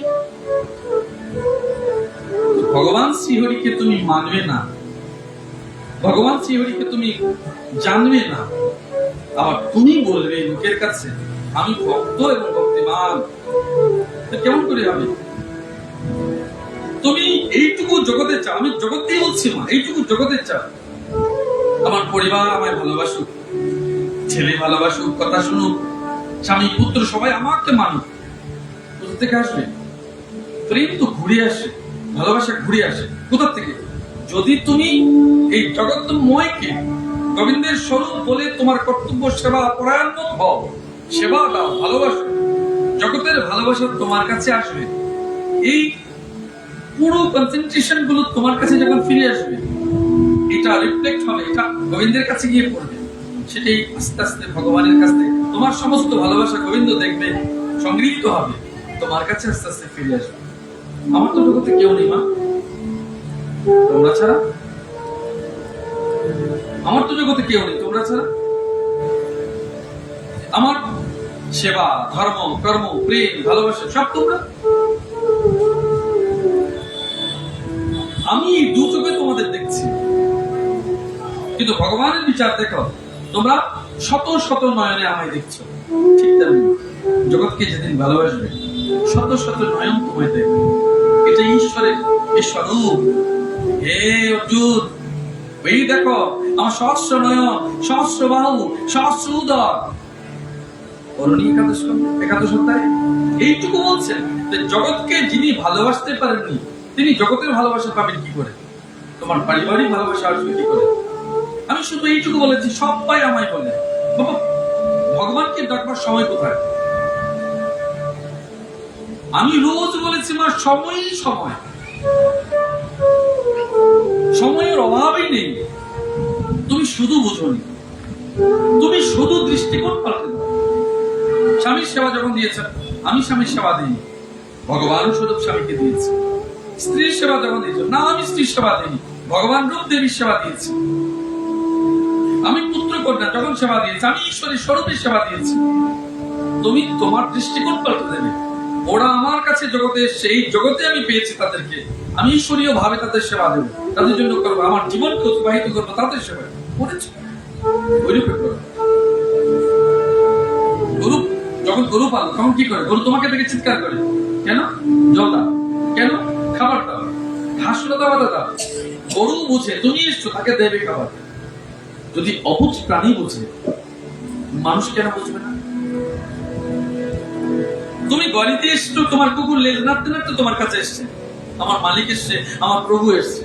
ভগবান শ্রীহরিকে তুমি মানবে না, ভগবান শ্রীহরিকে তুমি জানবে না, আবার তুমি বলবে লোকের কাছে আমি ভক্ত এবং ভক্তিমান, কেমন করে হবে? তুমি এইটুকু জগতে চাও, আমি জগতেই বলছি না, এইটুকু জগতে চাও আমার পরিবার আমায় ভালোবাসুক, ছেলে ভালোবাসুক, কথা শুনুক, স্বামী পুত্র সবাই আমাকে মানুক। কোথা থেকে আসবে? প্রেম তো ঘুরে আসে, ভালোবাসা ঘুরে আসে। কোথা থেকে? যদি তুমি এই জগৎময়কে গোবিন্দের স্বরূপ বলে তোমার কর্তব্য সেবা পরায়ণ হও, সেবা দাও, ভালোবাসো, জগতের ভালোবাসা তোমার কাছে আসবে। এই পুরো কনসেন্ট্রেশন গুলো তোমার কাছে যখন ফিরে আসবে, এটা রিফ্লেক্ট হবে, এটা গোবিন্দের কাছে গিয়ে পড়বে, সেটাই আস্তে আস্তে ভগবানের কাছে তোমার সমস্ত ভালোবাসা গোবিন্দ দেখবে, সংগৃহীত হবে, তোমার কাছে আস্তে আস্তে ফিরে আসবে। আমার তো জগতে কেউ নেই মা, তোমরা ছাড়া। আমার তো জগতে কেউ নেই তোমরা ছাড়া। আমার সেবা, ধর্ম, কর্ম, প্রেম, ভালোবাসা সব তোমরা। আমি দু চোখে তোমাদের দেখছি, কিন্তু ভগবানের বিচার দেখো, তোমরা শত শত নয়নে আমায় দেখছো। ঠিক তেমনি জগৎকে যেদিন ভালোবাসবে, শত শত নয়ন তোমায় দেখবে। এটা ঈশ্বরের স্বরূপ। হে অর্জুন, এই দেখো আমার সহস্র নয়ন, সহস্র বাহু, সহস্র উদর। অরণি একাদশ অধ্যায় এইটুকু বলছেন যে জগৎকে যিনি ভালোবাসতে পারেননি তিনি জগতের ভালোবাসা পাবেন কি করে? তোমার পারিবারিক ভালোবাসা আসবে কি করে? আমি শুধু এইটুকু বলেছি, সবাই আমায় বলে বাবা ভগবানকে ডাকবার সময় কোথায়? আমি রোজ বলেছি মা সময়ই সময়, সময়ের অভাবই নেই। তুমি শুধু বুঝোনি, তুমি শুধু দৃষ্টিকোণ পাল্টে দাও। স্বামীর সেবা যখন দিয়েছেন, আমি স্বামীর সেবা দিইনি, ভগবান স্বরূপ স্বামীকে দিয়েছে। স্ত্রীর সেবা যখন দিয়েছে, না আমি স্ত্রীর সেবা দিইনি, ভগবান রূপ দেবীর সেবা দিয়েছি। আমি পুত্র কন্যা যখন সেবা দিয়েছি, আমি ঈশ্বরের স্বরূপের সেবা দিয়েছি। তুমি তোমার দৃষ্টিকোণ পাল্টে দেবে। ওরা আমার কাছে জগতে এসছে, এই জগতে আমি পেয়েছি তাদেরকে, আমি ঈশ্বরীয় ভাবে তাদের সেবা দেবো, তাদের জন্য করবো, আমার জীবনকে অতিবাহিত করবো তাদের সেবায়। করেছি ওইরূপে করো। গরু যখন গরু পালো তখন কি করে? গরু তোমাকে দেখে চিৎকার করে, কেন? জল দাও, কেন? খাবার দাও, ঘাসটা দাও, দাও। গরু বুঝে তুমি এসছো, তাকে দেবে খাবার। যদি অবুঝ প্রাণী বুঝে, মানুষ কেন বুঝবে না? তুমি গলিতে এসছো, তোমার কুকুর লেজ নাড়তে নাড়তে তোমার কাছে এসছে, আমার মালিক এসছে, আমার প্রভু এসছে।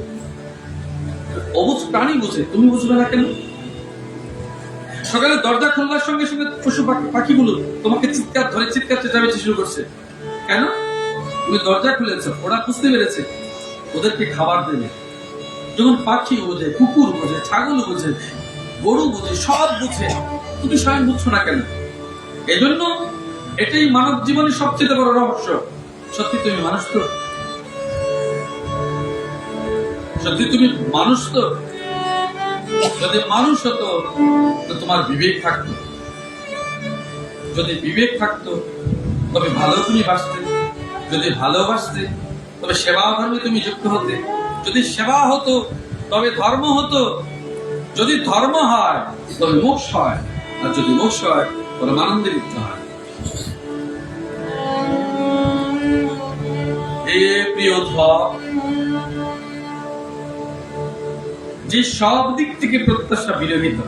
অবুঝ প্রাণী বুঝে, তুমি বুঝবে না কেন? সকালে দরজা খোলার সঙ্গে সঙ্গে পশু পাখিগুলো তোমাকে চিৎকার ধরে চিৎকার চেঁচামেচি শুরু করছে, কেন? তুমি দরজা খুলেছ, ওরা বুঝতে পেরেছে ওদেরকে খাবার দেবে। যখন পাখি বোঝে, কুকুর বোঝে, ছাগল বোঝে, গরু বোঝে, সব বুঝে, তুমি স্বয়ং বুঝছো না কেন? এজন্য এটাই মানব জীবনের সবচেয়ে বড় রহস্য। সত্যি তুমি মানুষ তো? সত্যি তুমি মানুষ তো? যদি মানুষ হতো তো তোমার বিবেক থাকতো। যদি বিবেক থাকতো তবে ভালো তুমি বাসতে। যদি ভালোবাসতে তবে সেবা ধর্মে তুমি যুক্ত হতে। যদি সেবা হতো তবে ধর্ম হতো। যদি ধর্ম হয় তবে মোক্ষ হয়, আর যদি মোক্ষ হয় পরমানন্দে লিপ্ত হয়। হে প্রিয় ধর, যে সব দিক থেকে প্রত্যাশা বিরহিত,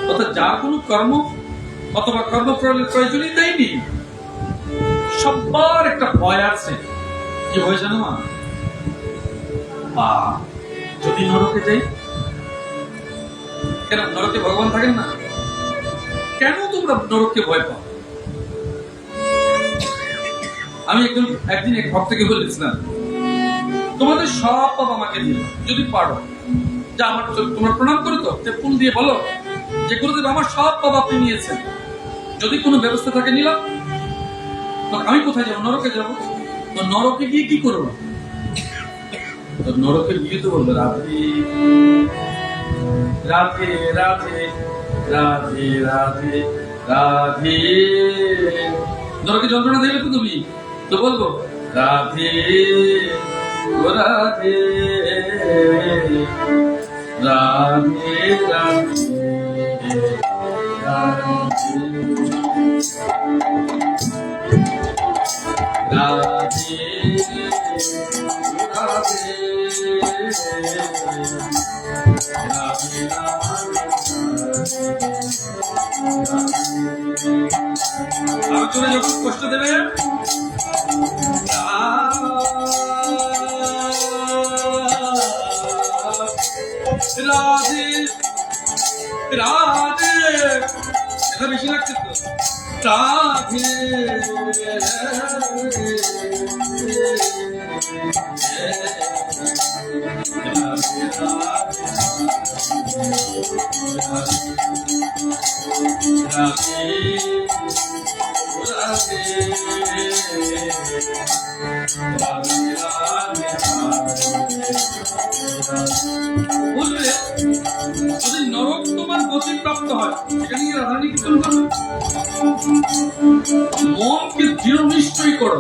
অর্থাৎ যার কোনো কর্ম অথবা প্রয়োজনীয়তাই নেই, সবার একটা ভয় আছে। কি ভয় জানো মা? যদি নরকে যাই, কেন নরকে ভগবান থাকেন না? কেন তোমরা নরককে ভয় পাও? আমি একদিন এক ভক্তকে বলেছিলাম, তোমাদের সব পাপ আমাকে দিল, যদি পারো যা আমার তোমরা প্রণাম করো তো, ফুল দিয়ে বলো যে গুরুদেব আমার সব পাপ আপনি নিয়েছেন, যদি কোনো ব্যবস্থা থাকে নিলাম। তো আমি কোথায় যাবো? নরকে যাবো। তো নরকে গিয়ে কি করবো? তো নরকে গিয়ে তো বলবো রাধে রাধে রাধে রাধে রাধে রাধে। নরকে যন্ত্রণা দেবে তো তুমি, তো বলবো রাধে রাধে রাধে রাধে রাধে আলোচনা যখন কষ্ট দেবে, রাধে রাধে, এটা বেশি লাগছে তো, রাধে বুঝলে? যদি নরক তোমার গতি প্রাপ্ত হয়, সেখানে রাধারানী কীর্তন করবে। মনকে দৃঢ় নিশ্চয় করো,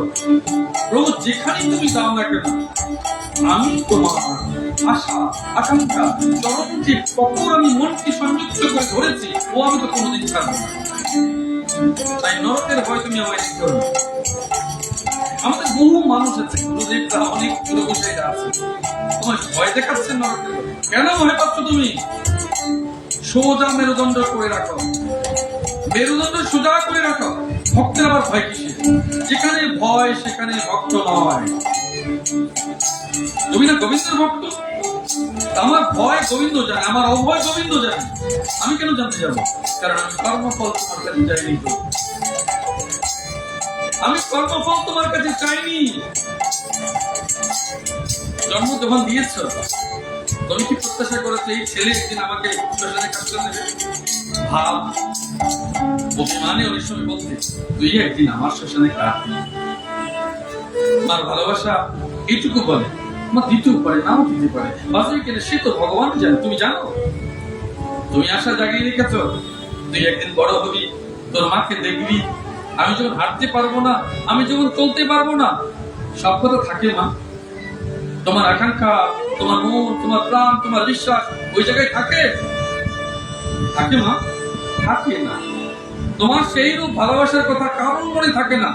প্রভু যেখানেই তুমি যাও না কেন, আমি তোমার আশা আকাঙ্ক্ষা চরম যে কখন আমি মনকে সংযুক্ত করে ধরেছি, ও আমি তো কোনোদিন ছাড়বো না। তাই নরকের ভয় তুমি আমায় করো। আমাদের বহু মানুষ আছে, গুরুদেবরা অনেক গুরুদেবরা আছে, তোমার ভয় দেখাচ্ছেন না। কেন ভয় পাচ্ছ তুমি? সোজা মেরুদণ্ড করে রাখো, মেরুদণ্ড সোজা করে রাখো। ভক্তের আবার ভয় কিসে? যেখানে ভয় সেখানে ভক্ত নয়। তুমি না গোবিন্দের ভক্ত? আমার ভয় গোবিন্দ জানে, আমার অভয় গোবিন্দ জানে। আমি কেন জানতে যাবো? কারণ আমি কর্মফল তোমার কাছে চাইনি। আমি কর্মফল তোমার কাছে চাইনি। জন্ম যখন দিয়েছ, তুমি কি প্রত্যাশা করেছো এই ছেলে একদিন আমাকে শ্মশানে কাজ করে দেবে? ভাব, অভিমানে অনেক সময় বলতে, তুই একদিন আমার শ্মশানে কাজ। আমার ভালোবাসা এইটুকু বলে, আমার দিতেও পারে, নাও দিতে পারে, বাজারে কেন সে তো ভগবান জানে। তুমি জানো, তুমি আশা জাগিয়ে রেখেছ তুই একদিন বড় হবি, তোর মাকে দেখবি। আমি যখন হাঁটতে পারবো না, আমি যখন চলতে পারবো না, সব কথা থাকে মা। তোমার আকাঙ্ক্ষা, তোমার মন, তোমার প্রাণ, তোমার বিশ্বাস ওই জায়গায় থাকে থাকে মা? থাকে না। তোমার সেই রূপ ভালোবাসার কথা কারোর মনে থাকে না।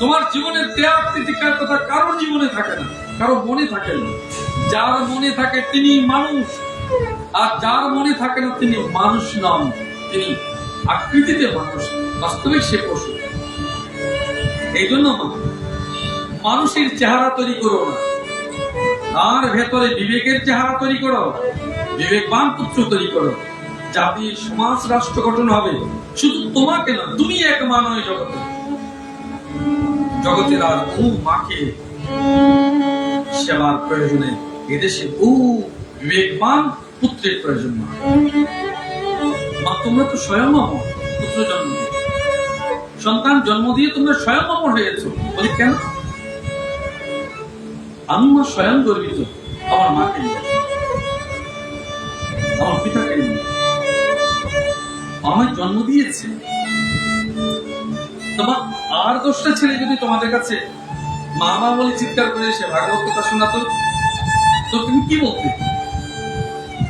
তোমার জীবনের ত্যাগ তিতিক্ষার কথা কারোর জীবনে থাকে না, কারো মনে থাকে না। যার মনে থাকে তিনি মানুষ, আর যার মনে থাকে না তিনি মানুষ নন। তিনি আকৃতিতে মানুষ, বাস্তবিক সে পশু। এই জন্য মানুষের চেহারা তৈরি করো না, তার ভেতরে বিবেকের চেহারা তৈরি করো, বিবেকবান পুত্র তৈরি করো। জাতি, সমাজ, রাষ্ট্র গঠন হবে। শুধু তোমাকে না, তুমি এক মা নয় জগতে। জগতের আর বহু মাকে সেবার প্রয়োজনে এদেশে বহু বিবেকবান পুত্রের প্রয়োজন। মা, তোমরা তো স্বয়ং অমর। পুত্র জন্ম দিয়ে, সন্তান জন্ম দিয়ে তোমরা স্বয়ং অমর হয়েছো। বলি কেন? আমি মা স্বয়ং গর্বিত আমার মাকে নিয়ে, আমার পিতাকে নিয়ে। আমায় জন্ম দিয়েছে। তোমার আর 10টা ছেলে যদি তোমাদের কাছে মা মা বলে চিৎকার করে এসে ভাগবত কথা শোনাতো, তো তুমি কি বলতে?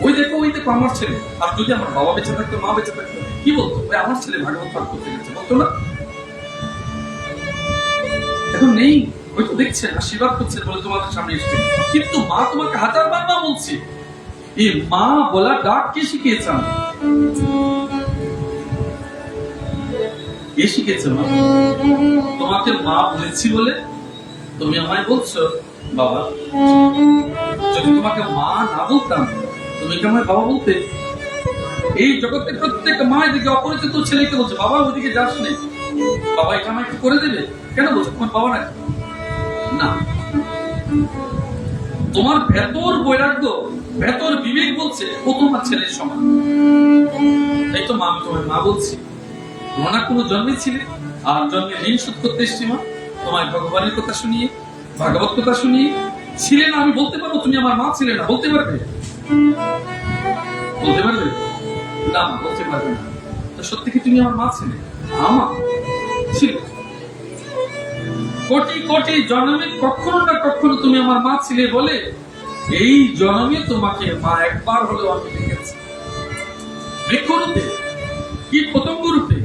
ওই দেখো, ওই দেখো আমার ছেলে। আর যদি আমার বাবা বেঁচে থাকতো, মা বেঁচে থাকতো, কি বলতো? ওই আমার ছেলে ভাগবত পাঠ করতে গেছে, বলতো না? এখন নেই, ওই তো দেখছেন আশীর্বাদ করছেন বলে তোমাদের সামনে এসছে। কিন্তু মা তোমাকে হাজারবার মা বলছি। এই মা বলা ডাক কে শিখিয়েছে? কে শিখেছে? মা তোমাকে মা বলেছি বলে তুমি আমায় বলছো বাবা। যদি তোমাকে মা না বলতাম, তুমি কি আমায় বাবা বলতে? এই জগতে প্রত্যেক মা এদিকে অপরিচিত ছেলেকে বলছে, বাবা ওদিকে যাস নে, বাবা এটা আমায় একটু করে দেবে। কেন বলছো? তোমার বাবা নাকি? না, তোমার ভেতর বৈরাগ্য, ভেতর বিবেক বলছে ও তোমার ছেলের সমান। তাই তো মা, আমি তোমার মা বলছি। মনে কোনো জন্মে ছিলে, আর জন্মে ঋণ শোধ করতে এসছি মা। তোমায় ভগবানের কথা শুনিয়ে, ভাগবত কথা শুনিয়ে। ছিলে না, আমি বলতে পারবো তুমি আমার মা ছিলে না, বলতে পারবে? বলতে পারবে না? বলতে পারবে না। তো সত্যি কি তুমি আমার মা ছিলে? আমার ছিল। কোটি কোটি জন্মে কখনো না কখনো তুমি আমার মা ছিলে বলে এই জন্মে তোমাকে মা একবার হলেও আমি দেখেছি। বৃক্ষরূপে, কি পতঙ্গ রূপে,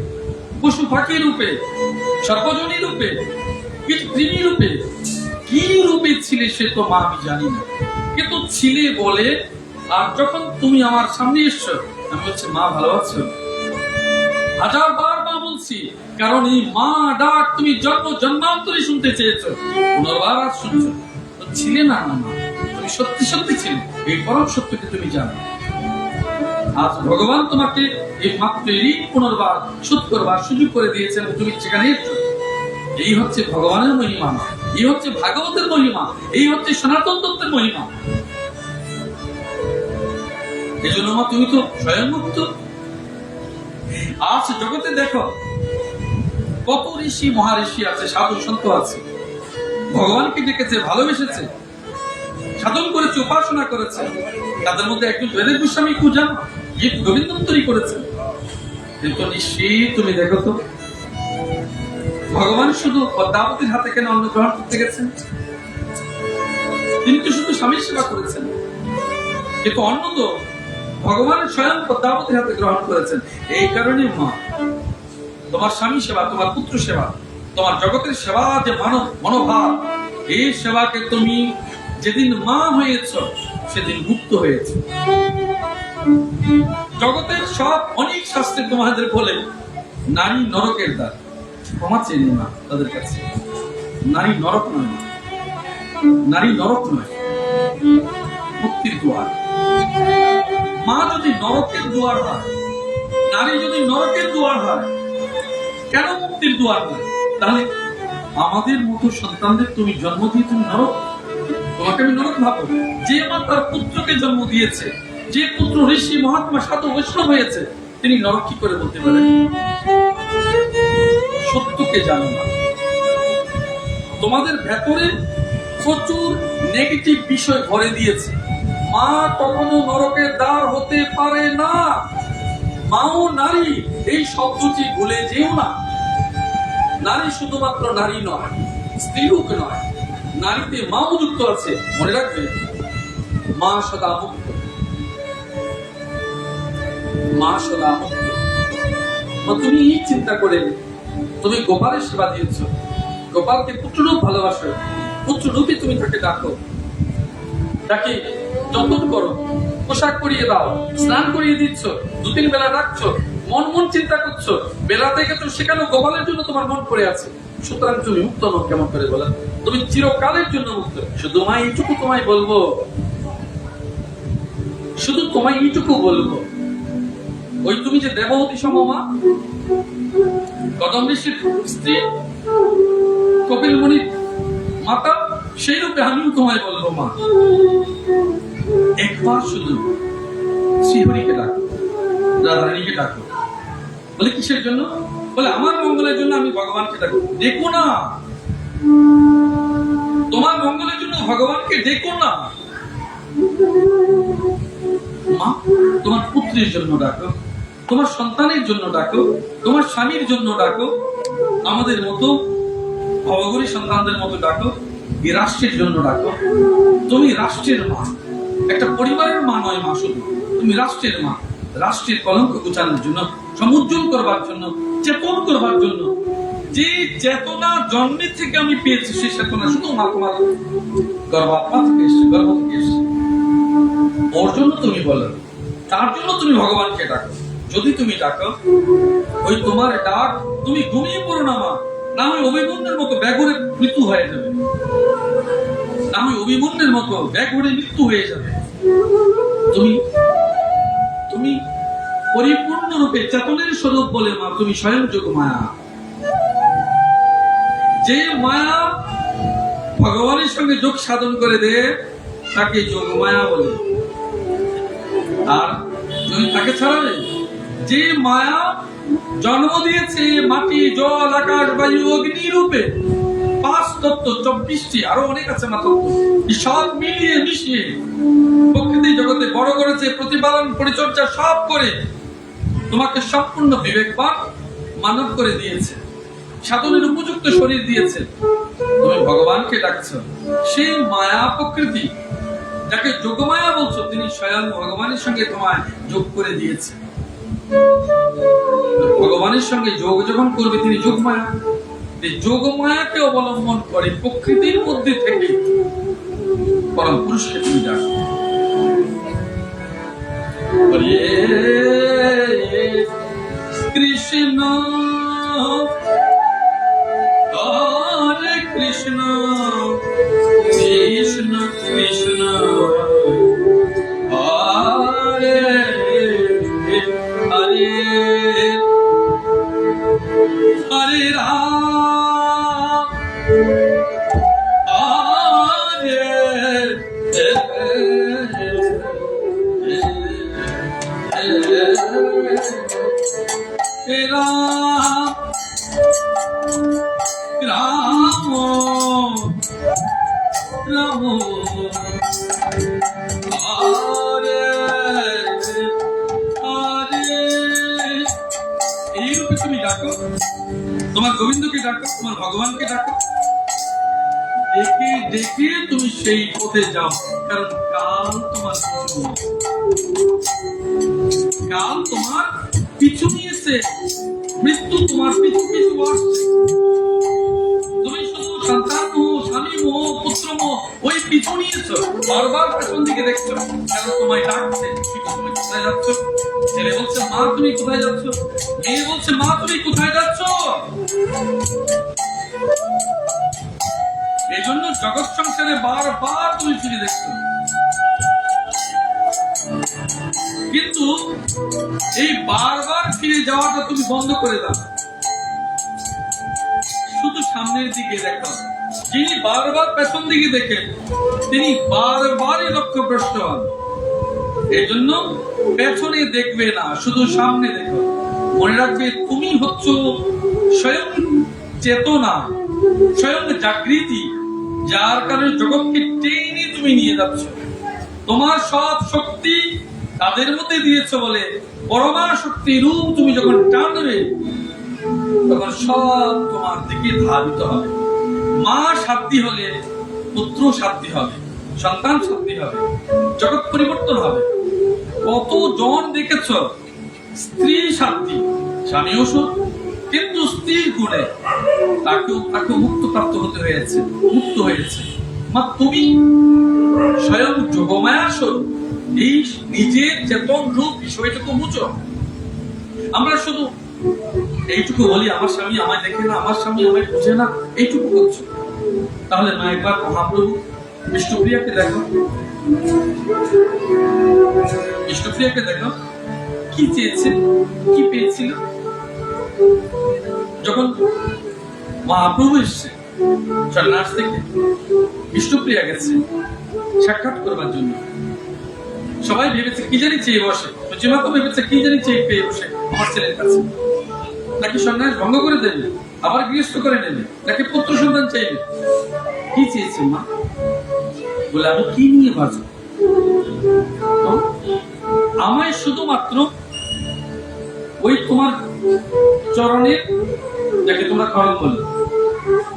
পশু পাখি রূপে, সর্বজনী রূপে, কি কৃমি রূপে, কি রূপে ছিলে সে তো মা আমি জানি না, কিন্তু ছিলে বলে। আর যখন তুমি আমার সামনে এসছো, আমি বলছি মা ভালো আছো? হাজারবার মা বলছি, কারণ এই মা ডাক তুমি জন্ম জন্মান্তরে শুনতে চেয়েছো, পুনর্বার আজ শুনছো। তো ছিলে না না মা, তুমি সত্যি সত্যি ছিলে। এই পরম সত্যকে তুমি জানো। আজ ভগবান তোমাকে এই মাত্র পুনর্বার শোধ করবার সুযোগ করে দিয়েছেন, তুমি সেখানে এসছো। এই হচ্ছে ভগবানের মহিমা, এই হচ্ছে ভাগবতের মহিমা, এই হচ্ছে সনাতন তত্ত্বের মহিমা। এই জন্য মা তুমি তো স্বয়ং মুক্ত। আজ জগতে দেখো কত ঋষি মহাঋষি আছে, সাধু সন্ত আছে, ভগবানকে ডেকেছে, ভালোবেসেছে, সাধন করেছে, উপাসনা করেছে। তাদের মধ্যে একজন বেদের গোস্বামী খুব জানো, গীত গোবিন্দন্তরী করেছেন। কিন্তু নিশ্চিত তুমি দেখো তো, ভগবান শুধু পদ্মাবতীর হাতে কেন অন্ন গ্রহণ করতে গেছেন? তিনি তো শুধু স্বামীর সেবা করেছেন, কিন্তু অন্ন তো ভগবানের স্বয়ং পদ্মাবতীর হাতে গ্রহণ করেছেন। এই কারণে মা তোমার স্বামী সেবা, তোমার পুত্র সেবা তোমার জগতের সেবা যে মনোভাব, এই সেবাকে তুমি যেদিন মা হয়েছ সেদিন মুক্ত হয়েছে। জগতের সব অনেক শাস্ত্রে তোমাদের বলে নারী নরকের দ্বার, ক্ষমা চেয়ে না তাদের কাছে। নারী নরক নয়, নারী নরক নয়, মুক্তির দুয়ার। মা যদি নরকের দুয়ার হয়, নারী যদি নরকের দুয়ার হয়, কেন মুক্তির দুয়ার নয়? তাহলে আমাদের মতো সন্তানদের তুমি জন্ম দিয়ে তুমি নরক, তোমাকে আমি নরক ভাবো? যে মা তার পুত্রকে জন্ম দিয়েছে, যে পুত্র ঋষি মহাত্মা সাধু বৈষ্ণব হয়েছে, তিনি নরক কি করে বলতে পারেন? সত্যকে জানো না। তোমাদের ভেতরে প্রচুর নেগেটিভ বিষয় ভরে দিয়েছে। মা কখনো নরকের দ্বার হতে পারে না। মাও নারী, এই শব্দটি ভুলে যেও না। নারী শুধুমাত্র নারী নয়, স্ত্রীরূপ নয়, নারীতে মাও যুক্ত আছে। মনে রাখবে, মা সদা মুক্ত, মা সদা মুক্ত। তুমি এই চিন্তা করে তুমি গোপালের সেবা দিয়েছ, গোপালকে পুত্ররূপ ভালোবাসো, পুত্ররূপে তুমি তাকে ডাকো, তাকে যত্ন করো, পোশাক পরিয়ে দাও, স্নান করিয়ে দিচ্ছ, 2-3 বেলা ডাকছো, মন মন চিন্তা করছো, বেলা থেকে তো সেখানে গোপালের জন্য তোমার মন পড়ে আছে। সুতরাং তুমি মুক্ত নও। কেমন করে বলা? তুমি চিরকালের জন্য মুক্ত। শুধু মা এইটুকু তোমায় বলবো, শুধু তোমায় এইটুকু বলবো, ওই তুমি যে দেবহতী সমমা, কদম ঋষির স্ত্রী, কপিল মুনির মাতা, সেই রূপে আমিও তোমায় বলবো, মা একবার শুধু শ্রীহরিকে ডাকো, রাধারানীকে ডাকো। বলে কিসের জন্য? বলে আমার মঙ্গলের জন্য আমি ভগবানকে ডাকো। দেখো না, তোমার মঙ্গলের জন্য ভগবানকে দেখো না। মা তোমার পুত্রের জন্য ডাকো, তোমার সন্তানের জন্য ডাকো, তোমার স্বামীর জন্য ডাকো, আমাদের মতো ভবঘুরী সন্তানদের মতো ডাকো, এই রাষ্ট্রের জন্য ডাকো। তুমি রাষ্ট্রের মা, একটা পরিবারের মা নয় মা, শুধু তুমি রাষ্ট্রের মা। রাষ্ট্রের কলঙ্ক ঘুচানোর জন্য, সমুজ্জ্বল করবার জন্য, চেতন করবার জন্য। যে চেতনা জন্মের থেকে আমি পেয়েছি, সেই চেতনা শুধু মা তোমার গর্ভাত্মা থেকে এসছে, গর্ভ থেকে এসছে। ওর জন্য তুমি বলো, তার জন্য তুমি ভগবানকে ডাকো। যদি তুমি ডাকো, ওই তোমার ডাক, তুমি ঘুমিয়ে পড়ো না মা, না হয় অভিমন্যুর মতো ব্যাঘরে মৃত্যু হয়ে যাবে, না হয় অভিমন্যুর মতো ব্যাঘরে মৃত্যু হয়ে যাবে। তুমি তুমি পরিপূর্ণরূপে চেতনের স্বরূপ বলে মা, তুমি স্বয়ং যোগমায়া। যে মায়া ভগবানের সঙ্গে যোগ সাধন করে দে, তাকে যোগমায়া বলে। আর তুমি তাকে ছাড়াবে? যে মায়া জন্ম দিয়েছে মাটি, জল, আকাশ, বায়ু, অগ্নি রূপে, 5 তত্ত্ব, 24টি, আরো অনেক আছে না তত্ত্ব, সব মিলিয়ে মিশিয়ে প্রকৃতি জগতে বড় করেছে, প্রতিপালন পরিচর্যা সব করে তোমাকে সম্পূর্ণ বিবেকবান মানব করে দিয়েছে, সাধনের উপযুক্ত শরীর দিয়েছে। তুমি ভগবানকে ডাকছো। সেই মায়া প্রকৃতি, যাকে যোগমায়া বলছো, তিনি স্বয়ং ভগবানের সঙ্গে তোমায় যোগ করে দিয়েছে। ভগবানের সঙ্গে যোগ যখন করবে, তিনি যোগমায়া। যোগমায়াকে অবলম্বন করে প্রকৃতির মধ্যে থেকে পরম পুরুষকে তুমি ডাকো। হরে কৃষ্ণ হরে কৃষ্ণ কৃষ্ণ কৃষ্ণ হরে হরে হরে রাম হরে রাম রাম রাম হরে হরে। এই রূপে তুমি ডাকো, তোমার গোবিন্দকে ডাকো, তোমার ভগবানকে ডাকো। দেখে দেখে তুমি সেই পথে যাও, কারণ কাল তোমার পিছু নিয়েছে, কাল তোমার পিছু নিয়েছে, মৃত্যু তোমার পিছু পিছু আসছে। সন্তান মোহ, স্বামী মোহ, পুত্র মোহ, ওই পিছু নিয়েছো, বারবার পেছন দিকে দেখছো, কেন তোমায় ডাকছে, কিন্তু তুমি কোথায় যাচ্ছ? ছেলে বলছে মা তুমি কোথায় যাচ্ছ? মেয়ে বলছে মা তুমি কোথায় যাচ্ছ? এই জন্য জগৎ সংসারে বারবার তুমি ফিরে দেখছো, কিন্তু এই বারবার ফিরে যাওয়াটা তুমি বন্ধ করে দাও, শুধু সামনের দিকে দেখো। যিনি বারবার পেছন দিকে দেখেন তিনি বারবারই লক্ষ্যভ্রষ্ট হন। এই জন্য পেছনে দেখবে না, শুধু সামনে দেখো। মনে রাখবে তুমি হচ্ছ স্বয়ং চেতনা, স্বয়ং জাগৃতি, যার কারণে জগৎকে টেনে তুমি নিয়ে যাচ্ছ। তোমার সব শক্তি তাদের মধ্যে দিয়েছ বলে পরমা শক্তি রূপ তুমি যখন টানবে তখন সব তোমার দিকে ধাবিত হবে। মা সাধ্যি হলে পুত্র সাধ্যি হবে, সন্তান সাধ্যি হবে, জগৎ পরিবর্তন হবে। কতজন দেখেছ স্ত্রী সাধ্যি, স্বামী ওষুধ, কিন্তু স্ত্রীর গুণে তাকে মুক্ত প্রাপ্ত হতে হয়েছে, মুক্ত হয়েছে। মা তুমি স্বয়ং যোগমায়া স্বরূপ, এই নিজের চেতন রূপ বিষয়টুকু বুঝো। আমরা শুধু এইটুকু বলি আমার স্বামী আমায় দেখে না, আমার স্বামী আমায় বুঝে না, এইটুকু করছো। তাহলে মা একবার মহাপ্রভু বিষ্ণুপ্রিয়াকে দেখো, বিষ্ণুপ্রিয়াকে দেখো কি চেয়েছে, কি পেয়েছিল। যখন মহাপ্রভু এসছে সন্ন্যাস থেকে, বিষ্ণুপ্রিয়া গেছে সাক্ষাৎ করবার জন্য। সবাই ভেবেছে কি জানি চেয়ে বসে, মা তো ভেবেছে কি জানি চেয়ে পেয়ে বসে আমার ছেলের কাছে, নাকি সন্ন্যাস ভঙ্গ করে দেবে, আবার গৃহস্থ করে নেবে, নাকি পুত্র সন্তান চাইবে। কি চেয়েছে মা? বলে আমি কি নিয়ে বাঁচব? আমায় শুধুমাত্র ওই তোমার চরণের, যাকে তোমরা খড়ম বলো,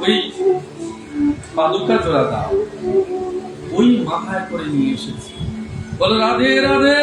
ওই পাদুকা জোড়া দাও, ওই মাথায় করে নিয়ে এসেছি। বলো রাধে রাধে।